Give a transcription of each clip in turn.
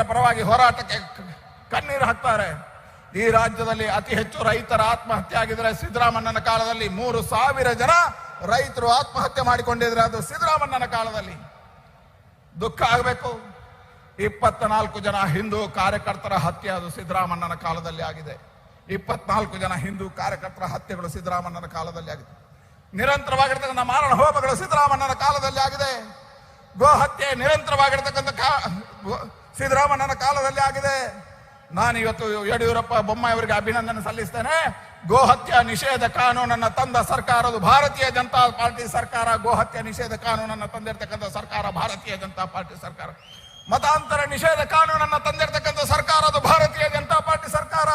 ರೈತರ ಪರವಾಗಿ ಹೋರಾಟಕ್ಕೆ ಕಣ್ಣೀರು ಹಾಕ್ತಾರೆ. ಈ ರಾಜ್ಯದಲ್ಲಿ ಅತಿ ಹೆಚ್ಚು ರೈತರ ಆತ್ಮಹತ್ಯೆ ಆಗಿದ್ರೆ ಸಿದ್ದರಾಮಣ್ಣನ ಕಾಲದಲ್ಲಿ 3,000 ಜನ ರೈತರು ಆತ್ಮಹತ್ಯೆ ಮಾಡಿಕೊಂಡಿದ್ರೆ ಅದು ಸಿದ್ದರಾಮಣ್ಣನ ಕಾಲದಲ್ಲಿ. ದುಃಖ ಆಗಬೇಕು. 24 ಜನ ಹಿಂದೂ ಕಾರ್ಯಕರ್ತರ ಹತ್ಯೆ ಅದು ಸಿದ್ದರಾಮಣ್ಣನ ಕಾಲದಲ್ಲಿ ಆಗಿದೆ. 24 ಜನ ಹಿಂದೂ ಕಾರ್ಯಕರ್ತರ ಹತ್ಯೆಗಳು ಸಿದ್ದರಾಮಣ್ಣನ ಕಾಲದಲ್ಲಿ ಆಗಿದೆ. ನಿರಂತರವಾಗಿರ್ತಕ್ಕಂಥ ಮಾರಣ ಹೋಮಗಳು ಸಿದ್ದರಾಮಣ್ಣನ ಕಾಲದಲ್ಲಿ ಆಗಿದೆ. ಗೋ ಹತ್ಯೆ ನಿರಂತರವಾಗಿರ್ತಕ್ಕಂಥ ಸಿದ್ದರಾಮಣ್ಣನ ಕಾಲದಲ್ಲಿ ಆಗಿದೆ. ನಾನು ಇವತ್ತು ಯಡಿಯೂರಪ್ಪ ಬೊಮ್ಮಾಯಿ ಅವರಿಗೆ ಅಭಿನಂದನೆ ಸಲ್ಲಿಸ್ತೇನೆ. ಗೋ ಹತ್ಯೆ ನಿಷೇಧ ಕಾನೂನನ್ನು ತಂದ ಸರ್ಕಾರ ಅದು ಭಾರತೀಯ ಜನತಾ ಪಾರ್ಟಿ ಸರ್ಕಾರ. ಗೋ ಹತ್ಯೆ ನಿಷೇಧ ಕಾನೂನನ್ನು ತಂದಿರತಕ್ಕಂಥ ಸರ್ಕಾರ ಭಾರತೀಯ ಜನತಾ ಪಾರ್ಟಿ ಸರ್ಕಾರ. ಮತಾಂತರ ನಿಷೇಧ ಕಾನೂನನ್ನು ತಂದಿರತಕ್ಕಂಥ ಸರ್ಕಾರ ಅದು ಭಾರತೀಯ ಜನತಾ ಪಾರ್ಟಿ ಸರ್ಕಾರ.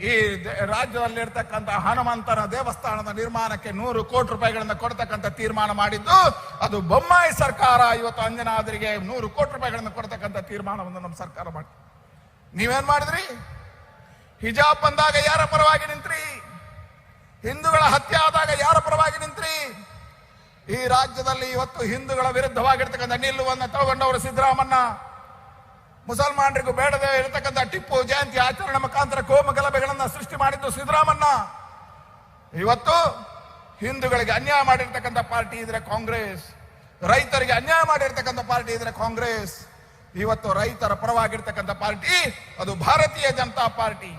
ಈ ರಾಜ್ಯದಲ್ಲಿರ್ತಕ್ಕಂಥ ಹನುಮಂತನ ದೇವಸ್ಥಾನದ ನಿರ್ಮಾಣಕ್ಕೆ 100 ಕೋಟಿ ರೂಪಾಯಿಗಳನ್ನು ಕೊಡ್ತಕ್ಕಂಥ ತೀರ್ಮಾನ ಮಾಡಿದ್ದು ಅದು ಬೊಮ್ಮಾಯಿ ಸರ್ಕಾರ. ಇವತ್ತು ಅಂಜನಾದ್ರಿಗೆ 100 ಕೋಟಿ ರೂಪಾಯಿಗಳನ್ನು ಕೊಡ್ತಕ್ಕಂಥ ತೀರ್ಮಾನವನ್ನು ನಮ್ಮ ಸರ್ಕಾರ ಮಾಡಿ. ನೀವೇನ್ ಮಾಡಿದ್ರಿ? ಹಿಜಾಬ್ ಬಂದಾಗ ಯಾರ ಪರವಾಗಿ ನಿಂತ್ರಿ? ಹಿಂದೂಗಳ ಹತ್ಯೆ ಆದಾಗ ಯಾರ ಪರವಾಗಿ ನಿಂತ್ರಿ? ಈ ರಾಜ್ಯದಲ್ಲಿ ಇವತ್ತು ಹಿಂದೂಗಳ ವಿರುದ್ಧವಾಗಿರ್ತಕ್ಕಂಥ ನಿಲುವನ್ನು ತಗೊಂಡವರು ಸಿದ್ದರಾಮಣ್ಣ. ಮುಸಲ್ಮಾನರಿಗೂ ಬೇಡದೇ ಇರತಕ್ಕಂಥ ಟಿಪ್ಪು ಜಯಂತಿ ಆಚರಣೆ ಮುಖಾಂತರ ಕೋಮು ಗಲಭೆಗಳನ್ನು ಸೃಷ್ಟಿ ಮಾಡಿದ್ದು ಸಿದ್ದರಾಮಣ್ಣ. ಇವತ್ತು ಹಿಂದೂಗಳಿಗೆ ಅನ್ಯಾಯ ಮಾಡಿರ್ತಕ್ಕಂಥ ಪಾರ್ಟಿ ಇದ್ರೆ ಕಾಂಗ್ರೆಸ್, ರೈತರಿಗೆ ಅನ್ಯಾಯ ಮಾಡಿರ್ತಕ್ಕಂಥ ಪಾರ್ಟಿ ಇದ್ರೆ ಕಾಂಗ್ರೆಸ್. ಇವತ್ತು ರೈತರ ಪರವಾಗಿರ್ತಕ್ಕಂಥ ಪಾರ್ಟಿ ಅದು ಭಾರತೀಯ ಜನತಾ ಪಾರ್ಟಿ.